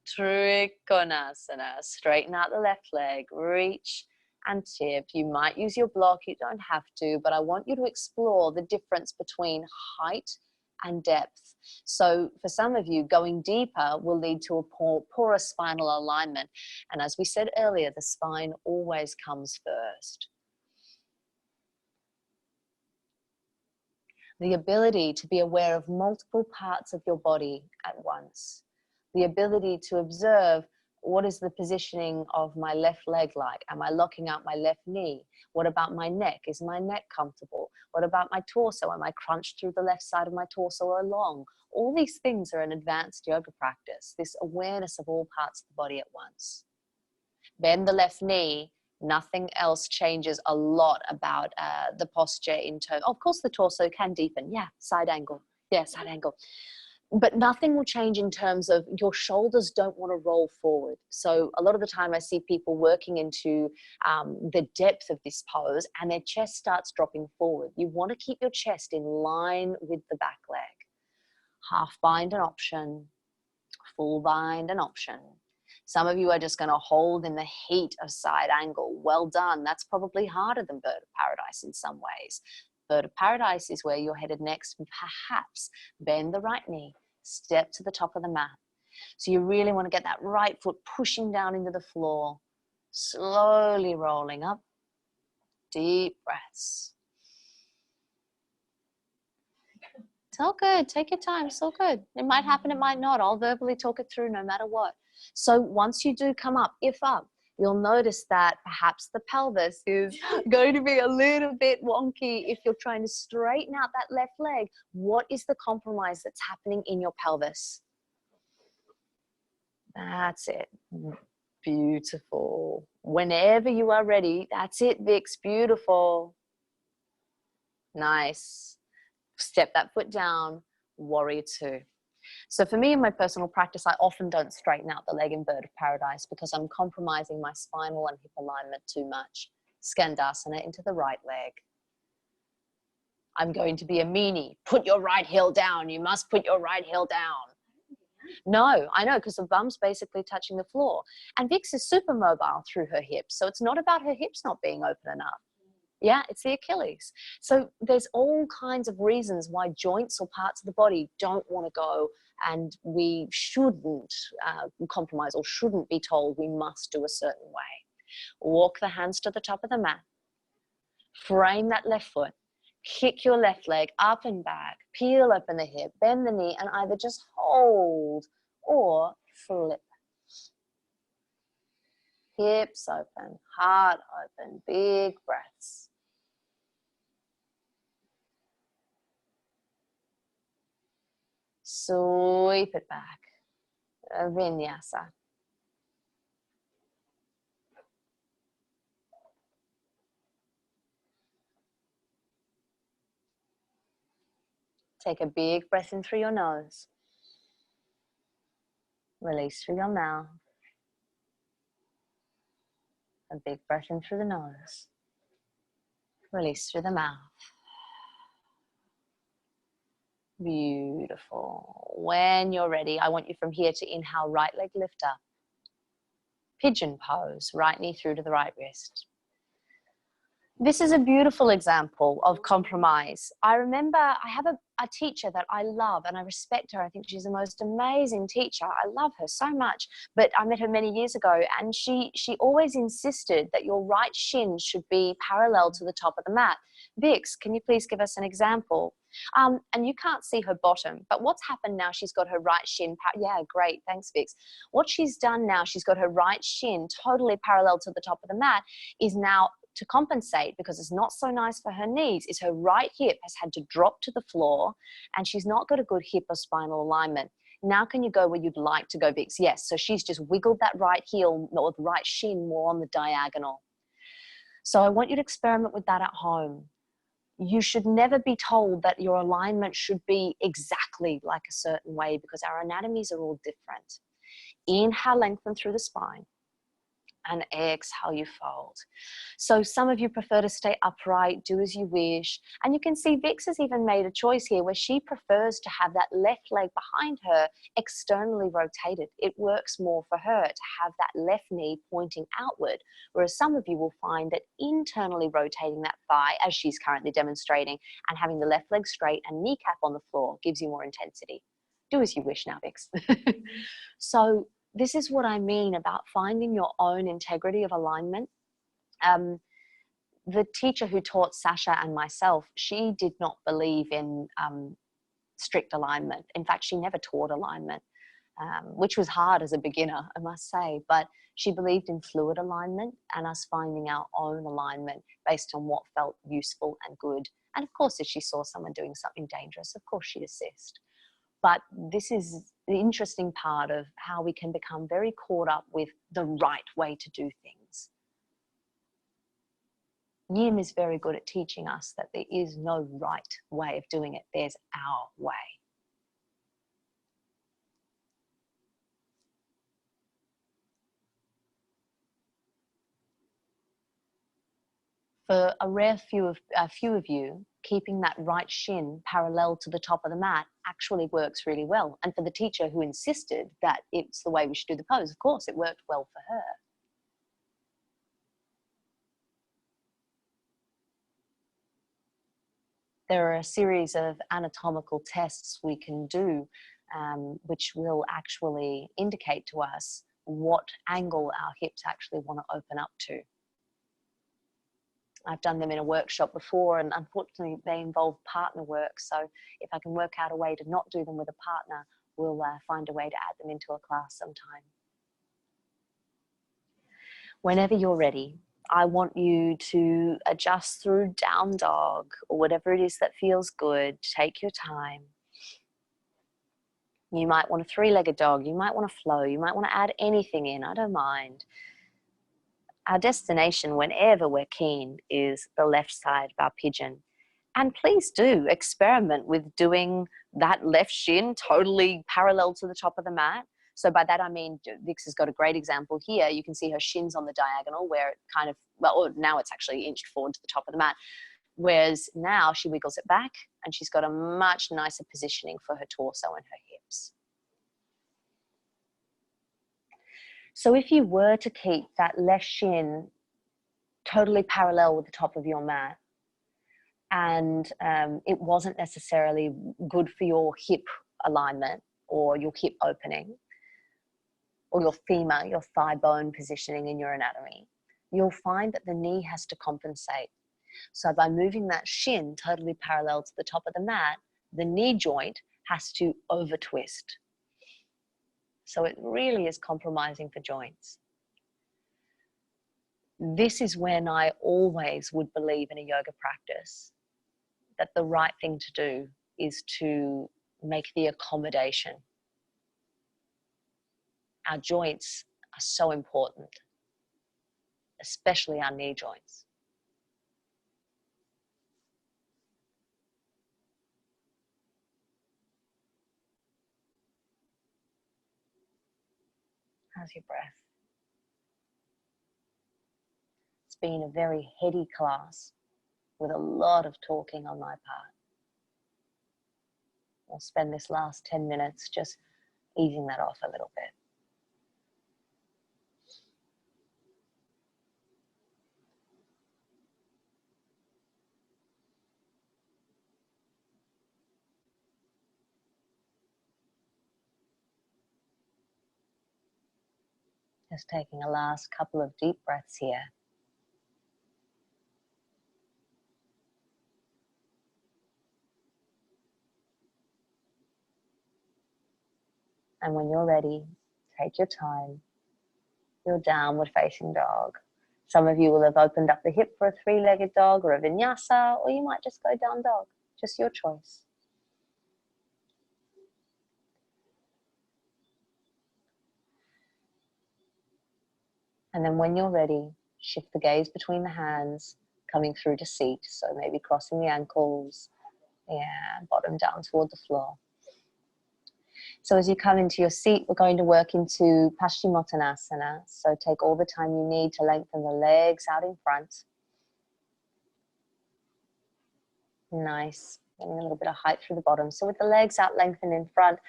Trikonasana. Straighten out the left leg. Reach and tip. You might use your block. You don't have to, but I want you to explore the difference between height and depth. So for some of you, going deeper will lead to a poorer spinal alignment. And as we said earlier, the spine always comes first. The ability to be aware of multiple parts of your body at once. The ability to observe, what is the positioning of my left leg like? Am I locking out my left knee? What about my neck? Is my neck comfortable? What about my torso? Am I crunched through the left side of my torso or along? All these things are an advanced yoga practice, this awareness of all parts of the body at once. Bend the left knee. Nothing else changes a lot about the posture in terms, of course the torso can deepen, yeah, side angle, yeah, side angle. But nothing will change in terms of your shoulders don't want to roll forward. So a lot of the time I see people working into the depth of this pose and their chest starts dropping forward. You want to keep your chest in line with the back leg. Half bind an option, full bind an option. Some of you are just going to hold in the heat of side angle. Well done. That's probably harder than bird of paradise in some ways. Bird of paradise is where you're headed next. Perhaps bend the right knee, step to the top of the mat. So you really want to get that right foot pushing down into the floor, slowly rolling up. Deep breaths. It's all good. Take your time. It's all good. It might happen, it might not. I'll verbally talk it through no matter what. So once you do come up, if up, you'll notice that perhaps the pelvis is going to be a little bit wonky if you're trying to straighten out that left leg. What is the compromise that's happening in your pelvis? That's it. Beautiful. Whenever you are ready, that's it, Vix. Beautiful. Nice. Step that foot down, warrior two. So for me in my personal practice, I often don't straighten out the leg in bird of paradise because I'm compromising my spinal and hip alignment too much. Skandasana into the right leg. I'm going to be a meanie. Put your right heel down. You must put your right heel down. No, I know, because the bum's basically touching the floor. And Vix is super mobile through her hips. So it's not about her hips not being open enough. Yeah, it's the Achilles. So there's all kinds of reasons why joints or parts of the body don't want to go, and we shouldn't compromise or shouldn't be told we must do a certain way. Walk the hands to the top of the mat. Frame that left foot. Kick your left leg up and back. Peel open the hip. Bend the knee and either just hold or flip. Hips open. Heart open. Big breaths. Sweep it back. Vinyasa. Take a big breath in through your nose. Release through your mouth. A big breath in through the nose. Release through the mouth. Beautiful. When you're ready, I want you from here to inhale, right leg lift up. Pigeon pose, right knee through to the right wrist. This is a beautiful example of compromise. I remember I have a teacher that I love and I respect her. I think she's the most amazing teacher. I love her so much. But I met her many years ago, and she always insisted that your right shin should be parallel to the top of the mat. Vix, can you please give us an example? And you can't see her bottom, but what's happened now, she's got her right shin, yeah, great, thanks Vix. What she's done now, she's got her right shin totally parallel to the top of the mat, is now to compensate, because it's not so nice for her knees, is her right hip has had to drop to the floor and she's not got a good hip or spinal alignment. Now can you go where you'd like to go, Vix? Yes, so she's just wiggled that right heel or the right shin more on the diagonal. So I want you to experiment with that at home. You should never be told that your alignment should be exactly like a certain way, because our anatomies are all different. Inhale, lengthen through the spine. And exhale, you fold. So some of you prefer to stay upright, do as you wish. And you can see Vix has even made a choice here where she prefers to have that left leg behind her externally rotated. It works more for her to have that left knee pointing outward, whereas some of you will find that internally rotating that thigh, as she's currently demonstrating, and having the left leg straight and kneecap on the floor gives you more intensity. Do as you wish now, Vix. So this is what I mean about finding your own integrity of alignment. The teacher who taught Sasha and myself, she did not believe in strict alignment. In fact, she never taught alignment, which was hard as a beginner, I must say. But she believed in fluid alignment and us finding our own alignment based on what felt useful and good. And of course, if she saw someone doing something dangerous, of course she'd assist. But this is the interesting part of how we can become very caught up with the right way to do things. Yin is very good at teaching us that there is no right way of doing it. There's our way. For a few of you, keeping that right shin parallel to the top of the mat actually works really well. And for the teacher who insisted that it's the way we should do the pose, of course, it worked well for her. There are a series of anatomical tests we can do, which will actually indicate to us what angle our hips actually want to open up to. I've done them in a workshop before, and unfortunately they involve partner work. So if I can work out a way to not do them with a partner, we'll find a way to add them into a class sometime. Whenever you're ready, I want you to adjust through down dog or whatever it is that feels good. Take your time. You might want a three-legged dog. You might want to flow. You might want to add anything in. I don't mind. Our destination, whenever we're keen, is the left side of our pigeon. And please do experiment with doing that left shin totally parallel to the top of the mat. So by that I mean, Vix has got a great example here. You can see her shin's on the diagonal where it kind of, well, now it's actually inched forward to the top of the mat. Whereas now she wiggles it back and she's got a much nicer positioning for her torso and her hips. So if you were to keep that left shin totally parallel with the top of your mat, and it wasn't necessarily good for your hip alignment or your hip opening or your femur, your thigh bone positioning in your anatomy, you'll find that the knee has to compensate. So by moving that shin totally parallel to the top of the mat, the knee joint has to over twist. So it really is compromising for joints. This is when I always would believe in a yoga practice that the right thing to do is to make the accommodation. Our joints are so important, especially our knee joints. How's your breath? It's been a very heady class with a lot of talking on my part. We'll spend this last 10 minutes just easing that off a little bit. Just taking a last couple of deep breaths here. And when you're ready, take your time. Your downward facing dog. Some of you will have opened up the hip for a three-legged dog or a vinyasa, or you might just go down dog. Just your choice. And then when you're ready, shift the gaze between the hands, coming through to seat. So maybe crossing the ankles, bottom down toward the floor. So as you come into your seat, we're going to work into Paschimottanasana. So take all the time you need to lengthen the legs out in front. Nice. Getting a little bit of height through the bottom. So with the legs out lengthened in front,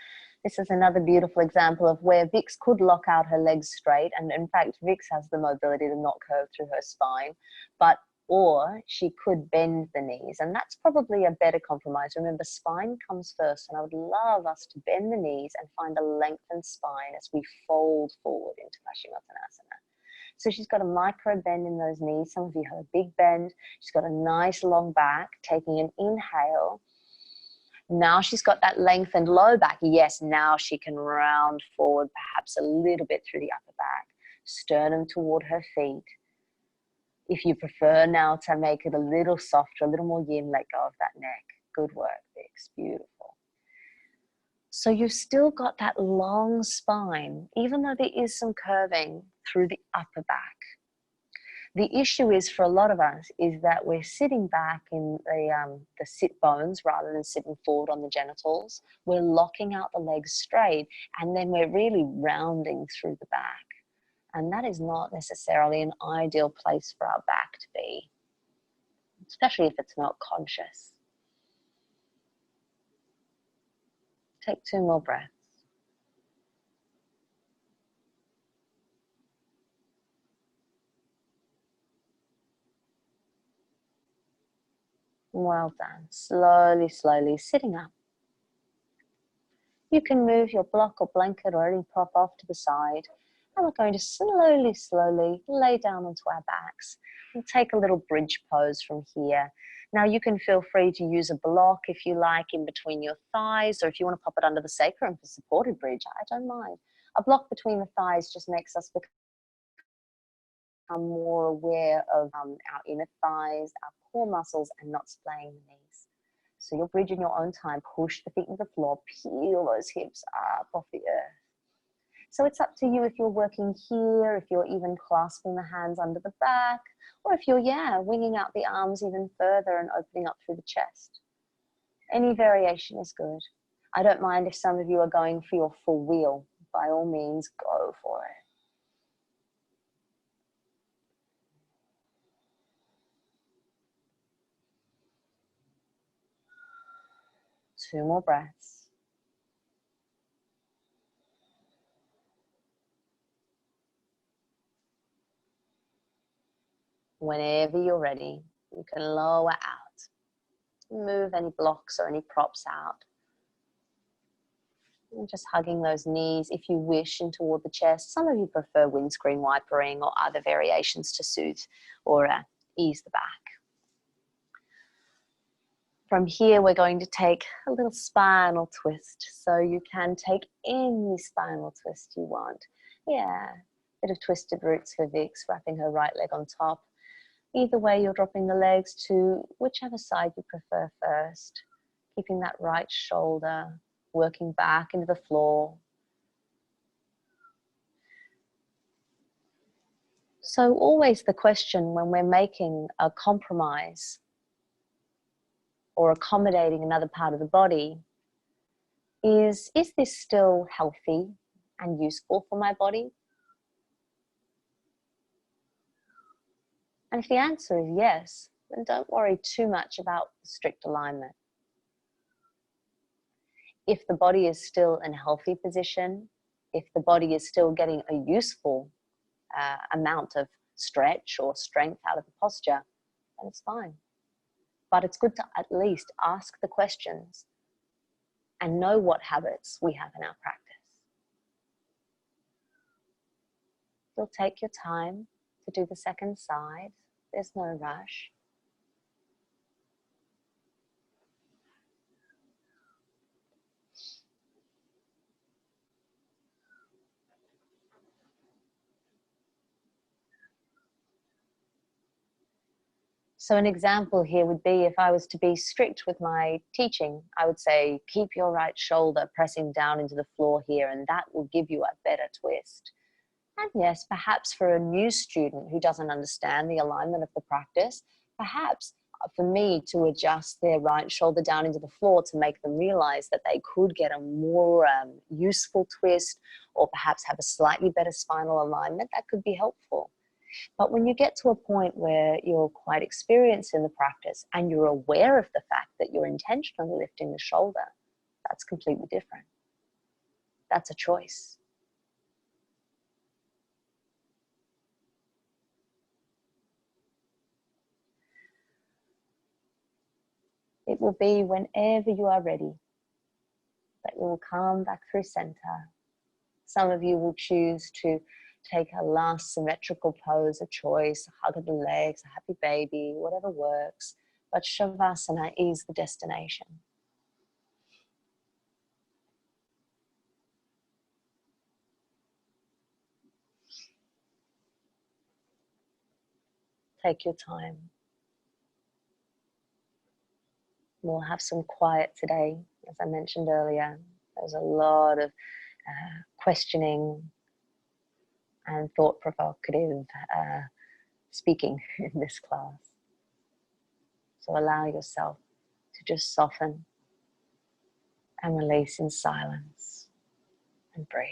this is another beautiful example of where Vix could lock out her legs straight. And in fact, Vix has the mobility to not curve through her spine. Or she could bend the knees, and that's probably a better compromise. Remember, spine comes first, and I would love us to bend the knees and find a lengthened spine as we fold forward into Paschimottanasana. So she's got a micro bend in those knees. Some of you have a big bend. She's got a nice long back, taking an inhale. Now she's got that lengthened low back. Yes, now she can round forward perhaps a little bit through the upper back, sternum toward her feet. If you prefer now to make it a little softer, a little more yin, let go of that neck. Good work, Vix. Beautiful. So you've still got that long spine, even though there is some curving through the upper back. The issue is for a lot of us is that we're sitting back in the sit bones rather than sitting forward on the genitals. We're locking out the legs straight, and then we're really rounding through the back. And that is not necessarily an ideal place for our back to be, especially if it's not conscious. Take 2 more breaths. Well done. Slowly, slowly sitting up. You can move your block or blanket or any prop off to the side. And we're going to slowly, slowly lay down onto our backs and take a little bridge pose from here. Now you can feel free to use a block if you like in between your thighs, or if you want to pop it under the sacrum for supported bridge, I don't mind. A block between the thighs just makes us become more aware of our inner thighs, our core muscles, and not splaying the knees. So you'll bridge in your own time, push the feet into the floor, peel those hips up off the earth. So it's up to you if you're working here, if you're even clasping the hands under the back, or if you're, winging out the arms even further and opening up through the chest. Any variation is good. I don't mind if some of you are going for your full wheel. By all means, go for it. Two more breaths. Whenever you're ready, you can lower out. Move any blocks or any props out. And just hugging those knees, if you wish, in toward the chest. Some of you prefer windscreen wipering or other variations to soothe or ease the back. From here, we're going to take a little spinal twist. So you can take any spinal twist you want. Bit of twisted roots for Vix, wrapping her right leg on top. Either way, you're dropping the legs to whichever side you prefer first. Keeping that right shoulder, working back into the floor. So always the question when we're making a compromise or accommodating another part of the body is this still healthy and useful for my body? And if the answer is yes, then don't worry too much about the strict alignment. If the body is still in a healthy position, if the body is still getting a useful amount of stretch or strength out of the posture, then it's fine. But it's good to at least ask the questions and know what habits we have in our practice. You'll take your time to do the second side. There's no rush. So an example here would be if I was to be strict with my teaching, I would say, keep your right shoulder pressing down into the floor here, and that will give you a better twist. And yes, perhaps for a new student who doesn't understand the alignment of the practice, perhaps for me to adjust their right shoulder down into the floor to make them realize that they could get a more useful twist, or perhaps have a slightly better spinal alignment, that could be helpful. But when you get to a point where you're quite experienced in the practice and you're aware of the fact that you're intentionally lifting the shoulder, that's completely different. That's a choice. It will be whenever you are ready that you will come back through center. Some of you will choose to take a last symmetrical pose of choice, a hug of the legs, a happy baby, whatever works. But Shavasana is the destination. Take your time. We'll have some quiet today. As I mentioned earlier, there's a lot of questioning and thought-provocative speaking in this class. So allow yourself to just soften and release in silence and breathe.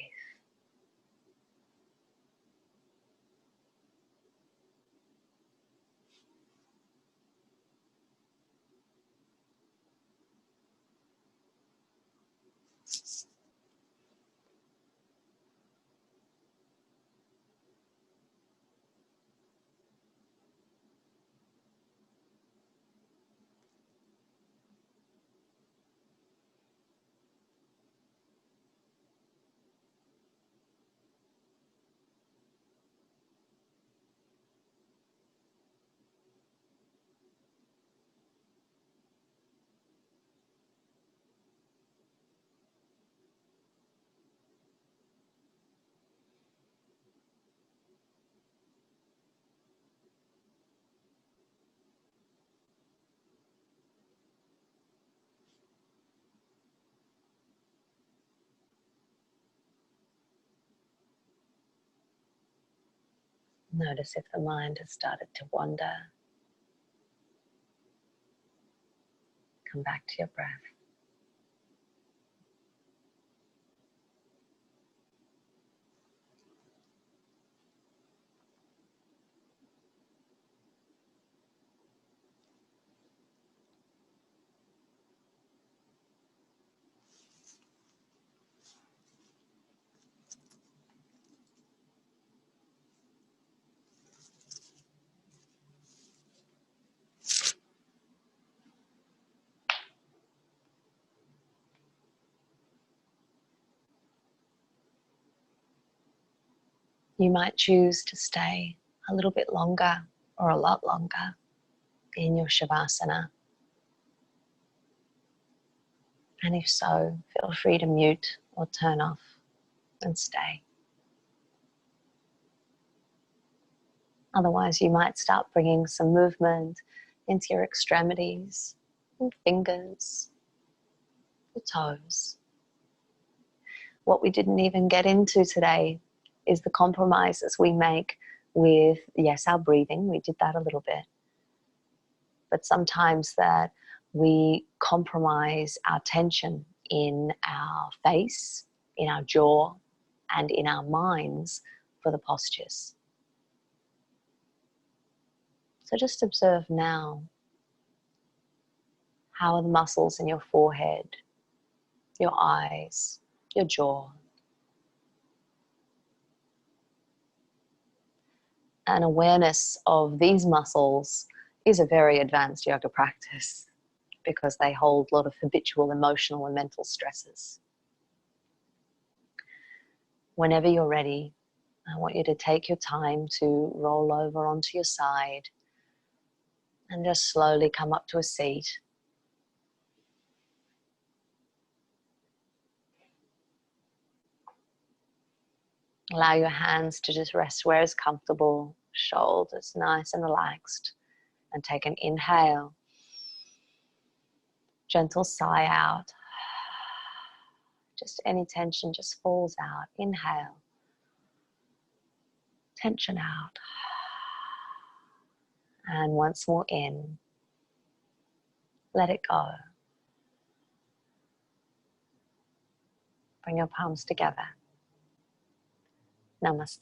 Notice if the mind has started to wander. Come back to your breath. You might choose to stay a little bit longer or a lot longer in your Shavasana. And if so, feel free to mute or turn off and stay. Otherwise, you might start bringing some movement into your extremities and fingers, the toes. What we didn't even get into today is the compromises we make with, yes, our breathing. We did that a little bit. But sometimes that we compromise our tension in our face, in our jaw, and in our minds for the postures. So just observe now, how are the muscles in your forehead, your eyes, your jaw? An awareness of these muscles is a very advanced yoga practice because they hold a lot of habitual emotional and mental stresses. Whenever you're ready, I want you to take your time to roll over onto your side and just slowly come up to a seat. Allow your hands to just rest where is comfortable, shoulders nice and relaxed, and take an inhale. Gentle sigh out. Just any tension just falls out. Inhale. Tension out. And once more in. Let it go. Bring your palms together. Namaste.